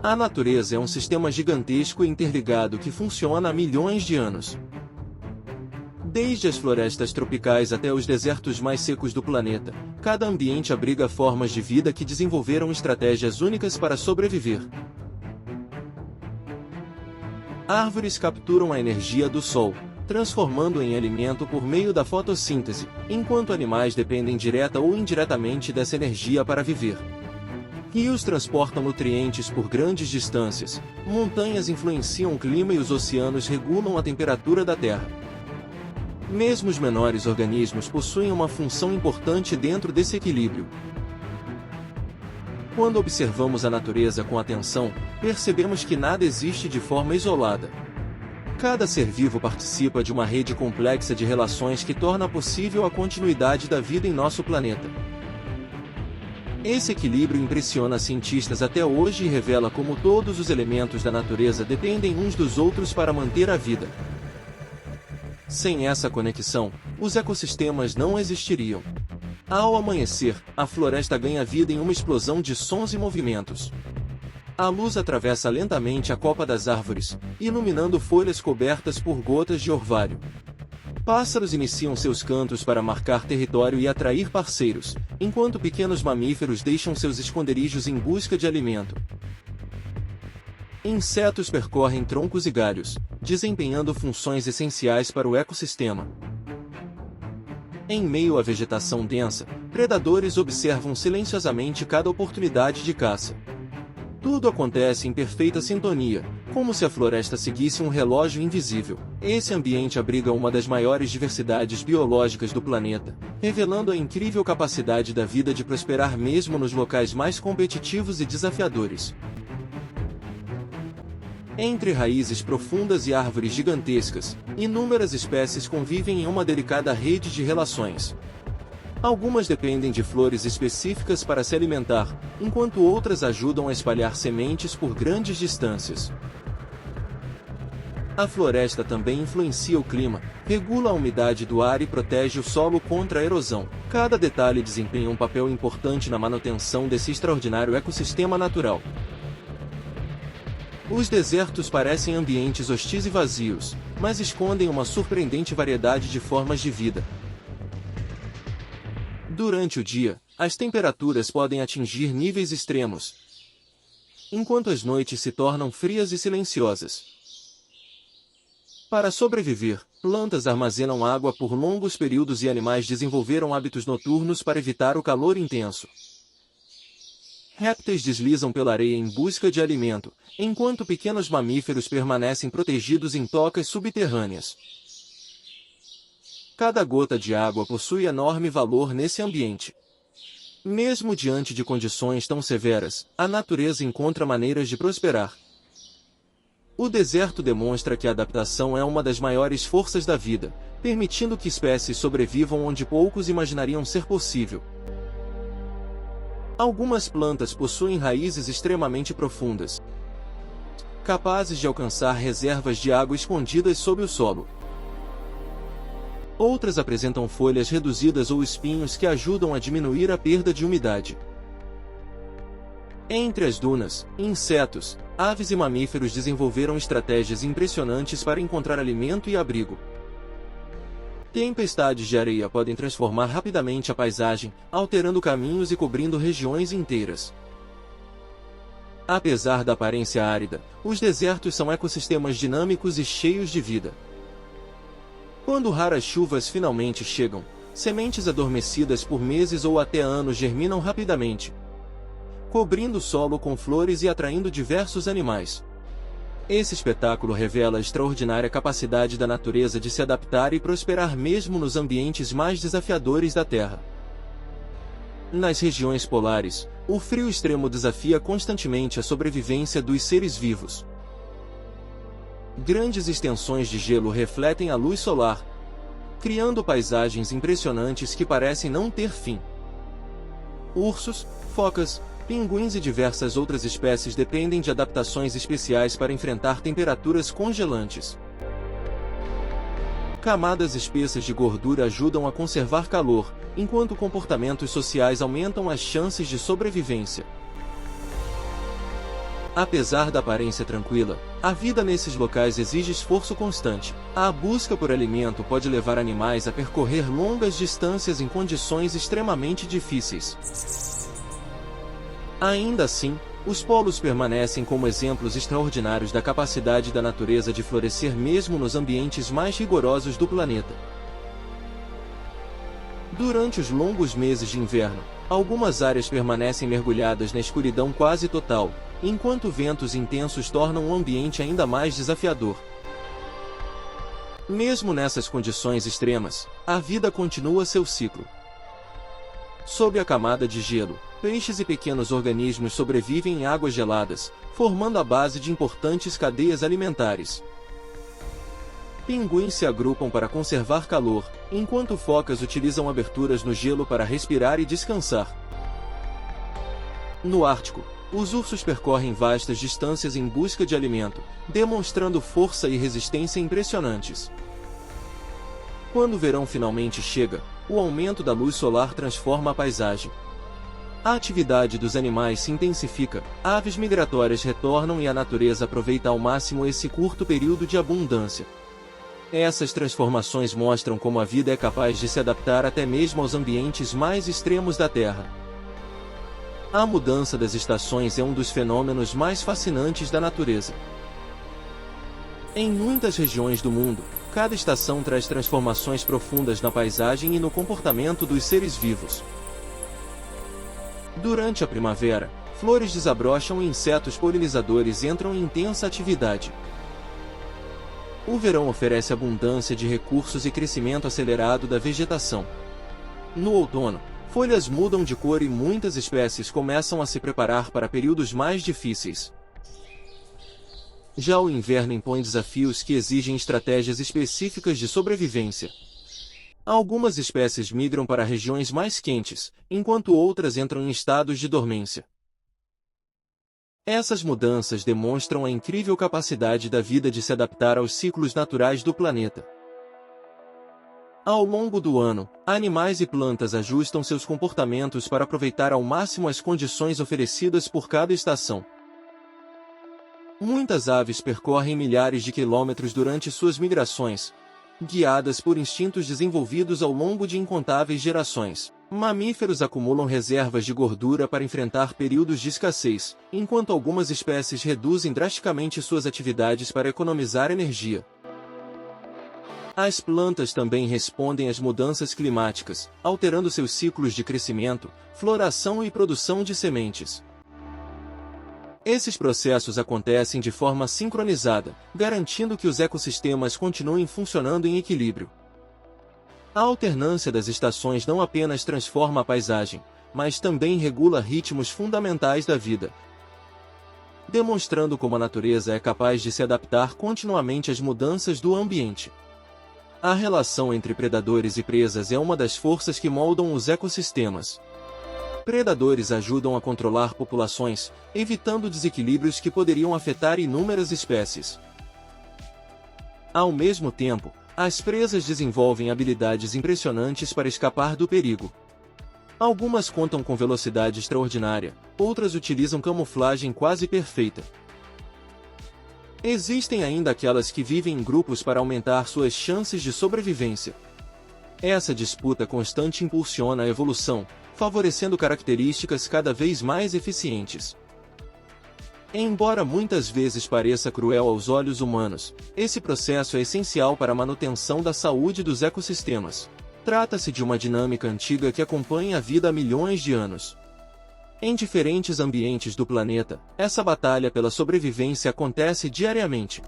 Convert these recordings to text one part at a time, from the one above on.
A natureza é um sistema gigantesco e interligado que funciona há milhões de anos. Desde as florestas tropicais até os desertos mais secos do planeta, cada ambiente abriga formas de vida que desenvolveram estratégias únicas para sobreviver. Árvores capturam a energia do sol, transformando em alimento por meio da fotossíntese, enquanto animais dependem direta ou indiretamente dessa energia para viver. Rios transportam nutrientes por grandes distâncias, montanhas influenciam o clima e os oceanos regulam a temperatura da Terra. Mesmo os menores organismos possuem uma função importante dentro desse equilíbrio. Quando observamos a natureza com atenção, percebemos que nada existe de forma isolada. Cada ser vivo participa de uma rede complexa de relações que torna possível a continuidade da vida em nosso planeta. Esse equilíbrio impressiona cientistas até hoje e revela como todos os elementos da natureza dependem uns dos outros para manter a vida. Sem essa conexão, os ecossistemas não existiriam. Ao amanhecer, a floresta ganha vida em uma explosão de sons e movimentos. A luz atravessa lentamente a copa das árvores, iluminando folhas cobertas por gotas de orvalho. Pássaros iniciam seus cantos para marcar território e atrair parceiros, enquanto pequenos mamíferos deixam seus esconderijos em busca de alimento. Insetos percorrem troncos e galhos, desempenhando funções essenciais para o ecossistema. Em meio à vegetação densa, predadores observam silenciosamente cada oportunidade de caça. Tudo acontece em perfeita sintonia, como se a floresta seguisse um relógio invisível. Esse ambiente abriga uma das maiores diversidades biológicas do planeta, revelando a incrível capacidade da vida de prosperar mesmo nos locais mais competitivos e desafiadores. Entre raízes profundas e árvores gigantescas, inúmeras espécies convivem em uma delicada rede de relações. Algumas dependem de flores específicas para se alimentar, enquanto outras ajudam a espalhar sementes por grandes distâncias. A floresta também influencia o clima, regula a umidade do ar e protege o solo contra a erosão. Cada detalhe desempenha um papel importante na manutenção desse extraordinário ecossistema natural. Os desertos parecem ambientes hostis e vazios, mas escondem uma surpreendente variedade de formas de vida. Durante o dia, as temperaturas podem atingir níveis extremos, enquanto as noites se tornam frias e silenciosas. Para sobreviver, plantas armazenam água por longos períodos e animais desenvolveram hábitos noturnos para evitar o calor intenso. Répteis deslizam pela areia em busca de alimento, enquanto pequenos mamíferos permanecem protegidos em tocas subterrâneas. Cada gota de água possui enorme valor nesse ambiente. Mesmo diante de condições tão severas, a natureza encontra maneiras de prosperar. O deserto demonstra que a adaptação é uma das maiores forças da vida, permitindo que espécies sobrevivam onde poucos imaginariam ser possível. Algumas plantas possuem raízes extremamente profundas, capazes de alcançar reservas de água escondidas sob o solo. Outras apresentam folhas reduzidas ou espinhos que ajudam a diminuir a perda de umidade. Entre as dunas, insetos, aves e mamíferos desenvolveram estratégias impressionantes para encontrar alimento e abrigo. Tempestades de areia podem transformar rapidamente a paisagem, alterando caminhos e cobrindo regiões inteiras. Apesar da aparência árida, os desertos são ecossistemas dinâmicos e cheios de vida. Quando raras chuvas finalmente chegam, sementes adormecidas por meses ou até anos germinam rapidamente, cobrindo o solo com flores e atraindo diversos animais. Esse espetáculo revela a extraordinária capacidade da natureza de se adaptar e prosperar mesmo nos ambientes mais desafiadores da Terra. Nas regiões polares, o frio extremo desafia constantemente a sobrevivência dos seres vivos. Grandes extensões de gelo refletem a luz solar, criando paisagens impressionantes que parecem não ter fim. Ursos, focas, pinguins e diversas outras espécies dependem de adaptações especiais para enfrentar temperaturas congelantes. Camadas espessas de gordura ajudam a conservar calor, enquanto comportamentos sociais aumentam as chances de sobrevivência. Apesar da aparência tranquila, a vida nesses locais exige esforço constante. A busca por alimento pode levar animais a percorrer longas distâncias em condições extremamente difíceis. Ainda assim, os polos permanecem como exemplos extraordinários da capacidade da natureza de florescer mesmo nos ambientes mais rigorosos do planeta. Durante os longos meses de inverno, algumas áreas permanecem mergulhadas na escuridão quase total, enquanto ventos intensos tornam o ambiente ainda mais desafiador. Mesmo nessas condições extremas, a vida continua seu ciclo. Sob a camada de gelo, peixes e pequenos organismos sobrevivem em águas geladas, formando a base de importantes cadeias alimentares. Pinguins se agrupam para conservar calor, enquanto focas utilizam aberturas no gelo para respirar e descansar. No Ártico, os ursos percorrem vastas distâncias em busca de alimento, demonstrando força e resistência impressionantes. Quando o verão finalmente chega, o aumento da luz solar transforma a paisagem. A atividade dos animais se intensifica, aves migratórias retornam e a natureza aproveita ao máximo esse curto período de abundância. Essas transformações mostram como a vida é capaz de se adaptar até mesmo aos ambientes mais extremos da Terra. A mudança das estações é um dos fenômenos mais fascinantes da natureza. Em muitas regiões do mundo, cada estação traz transformações profundas na paisagem e no comportamento dos seres vivos. Durante a primavera, flores desabrocham e insetos polinizadores entram em intensa atividade. O verão oferece abundância de recursos e crescimento acelerado da vegetação. No outono, folhas mudam de cor e muitas espécies começam a se preparar para períodos mais difíceis. Já o inverno impõe desafios que exigem estratégias específicas de sobrevivência. Algumas espécies migram para regiões mais quentes, enquanto outras entram em estados de dormência. Essas mudanças demonstram a incrível capacidade da vida de se adaptar aos ciclos naturais do planeta. Ao longo do ano, animais e plantas ajustam seus comportamentos para aproveitar ao máximo as condições oferecidas por cada estação. Muitas aves percorrem milhares de quilômetros durante suas migrações, guiadas por instintos desenvolvidos ao longo de incontáveis gerações. Mamíferos acumulam reservas de gordura para enfrentar períodos de escassez, enquanto algumas espécies reduzem drasticamente suas atividades para economizar energia. As plantas também respondem às mudanças climáticas, alterando seus ciclos de crescimento, floração e produção de sementes. Esses processos acontecem de forma sincronizada, garantindo que os ecossistemas continuem funcionando em equilíbrio. A alternância das estações não apenas transforma a paisagem, mas também regula ritmos fundamentais da vida, demonstrando como a natureza é capaz de se adaptar continuamente às mudanças do ambiente. A relação entre predadores e presas é uma das forças que moldam os ecossistemas. Predadores ajudam a controlar populações, evitando desequilíbrios que poderiam afetar inúmeras espécies. Ao mesmo tempo, as presas desenvolvem habilidades impressionantes para escapar do perigo. Algumas contam com velocidade extraordinária, outras utilizam camuflagem quase perfeita. Existem ainda aquelas que vivem em grupos para aumentar suas chances de sobrevivência. Essa disputa constante impulsiona a evolução, favorecendo características cada vez mais eficientes. Embora muitas vezes pareça cruel aos olhos humanos, esse processo é essencial para a manutenção da saúde dos ecossistemas. Trata-se de uma dinâmica antiga que acompanha a vida há milhões de anos. Em diferentes ambientes do planeta, essa batalha pela sobrevivência acontece diariamente.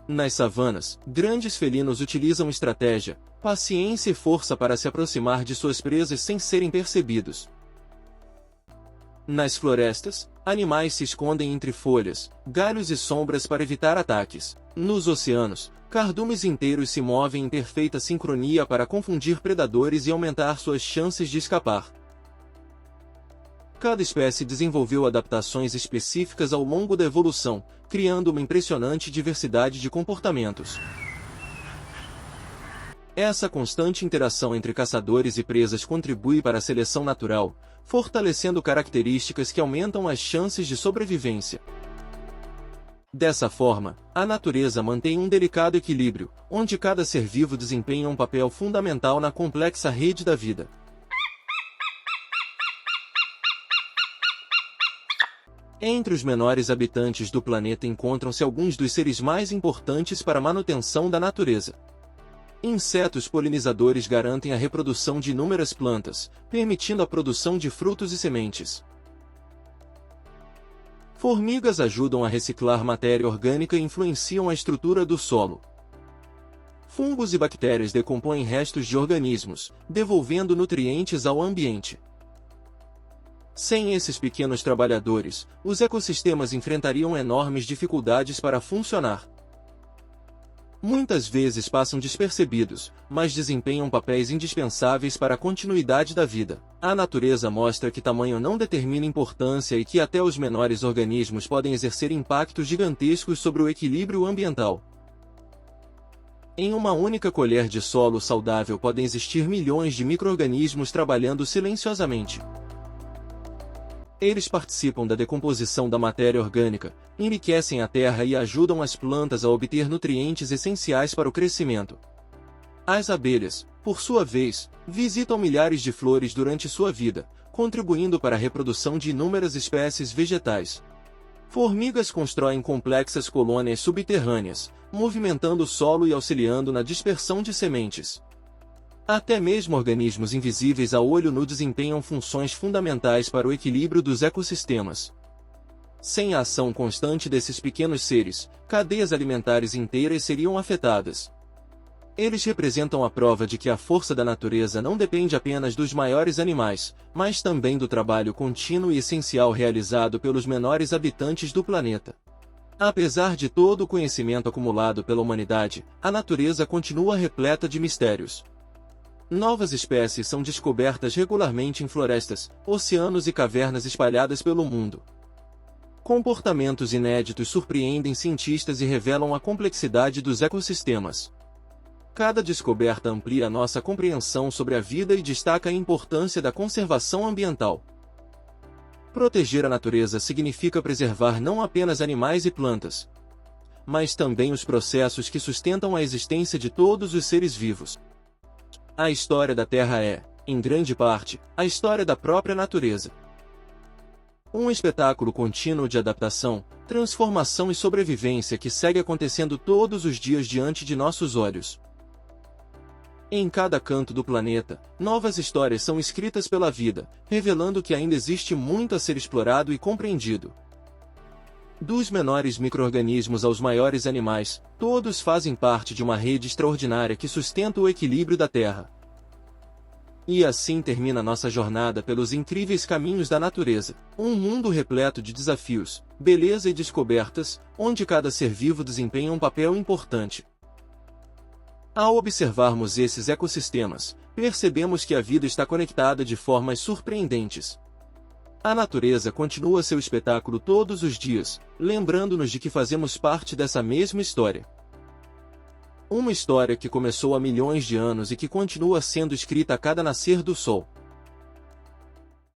Nas savanas, grandes felinos utilizam estratégia, paciência e força para se aproximar de suas presas sem serem percebidos. Nas florestas, animais se escondem entre folhas, galhos e sombras para evitar ataques. Nos oceanos, cardumes inteiros se movem em perfeita sincronia para confundir predadores e aumentar suas chances de escapar. Cada espécie desenvolveu adaptações específicas ao longo da evolução, criando uma impressionante diversidade de comportamentos. Essa constante interação entre caçadores e presas contribui para a seleção natural, fortalecendo características que aumentam as chances de sobrevivência. Dessa forma, a natureza mantém um delicado equilíbrio, onde cada ser vivo desempenha um papel fundamental na complexa rede da vida. Entre os menores habitantes do planeta encontram-se alguns dos seres mais importantes para a manutenção da natureza. Insetos polinizadores garantem a reprodução de inúmeras plantas, permitindo a produção de frutos e sementes. Formigas ajudam a reciclar matéria orgânica e influenciam a estrutura do solo. Fungos e bactérias decompõem restos de organismos, devolvendo nutrientes ao ambiente. Sem esses pequenos trabalhadores, os ecossistemas enfrentariam enormes dificuldades para funcionar. Muitas vezes passam despercebidos, mas desempenham papéis indispensáveis para a continuidade da vida. A natureza mostra que tamanho não determina importância e que até os menores organismos podem exercer impactos gigantescos sobre o equilíbrio ambiental. Em uma única colher de solo saudável podem existir milhões de micro-organismos trabalhando silenciosamente. Eles participam da decomposição da matéria orgânica, enriquecem a terra e ajudam as plantas a obter nutrientes essenciais para o crescimento. As abelhas, por sua vez, visitam milhares de flores durante sua vida, contribuindo para a reprodução de inúmeras espécies vegetais. Formigas constroem complexas colônias subterrâneas, movimentando o solo e auxiliando na dispersão de sementes. Até mesmo organismos invisíveis a olho nu desempenham funções fundamentais para o equilíbrio dos ecossistemas. Sem a ação constante desses pequenos seres, cadeias alimentares inteiras seriam afetadas. Eles representam a prova de que a força da natureza não depende apenas dos maiores animais, mas também do trabalho contínuo e essencial realizado pelos menores habitantes do planeta. Apesar de todo o conhecimento acumulado pela humanidade, a natureza continua repleta de mistérios. Novas espécies são descobertas regularmente em florestas, oceanos e cavernas espalhadas pelo mundo. Comportamentos inéditos surpreendem cientistas e revelam a complexidade dos ecossistemas. Cada descoberta amplia nossa compreensão sobre a vida e destaca a importância da conservação ambiental. Proteger a natureza significa preservar não apenas animais e plantas, mas também os processos que sustentam a existência de todos os seres vivos. A história da Terra é, em grande parte, a história da própria natureza. Um espetáculo contínuo de adaptação, transformação e sobrevivência que segue acontecendo todos os dias diante de nossos olhos. Em cada canto do planeta, novas histórias são escritas pela vida, revelando que ainda existe muito a ser explorado e compreendido. Dos menores micro-organismos aos maiores animais, todos fazem parte de uma rede extraordinária que sustenta o equilíbrio da Terra. E assim termina nossa jornada pelos incríveis caminhos da natureza, um mundo repleto de desafios, beleza e descobertas, onde cada ser vivo desempenha um papel importante. Ao observarmos esses ecossistemas, percebemos que a vida está conectada de formas surpreendentes. A natureza continua seu espetáculo todos os dias, lembrando-nos de que fazemos parte dessa mesma história. Uma história que começou há milhões de anos e que continua sendo escrita a cada nascer do sol.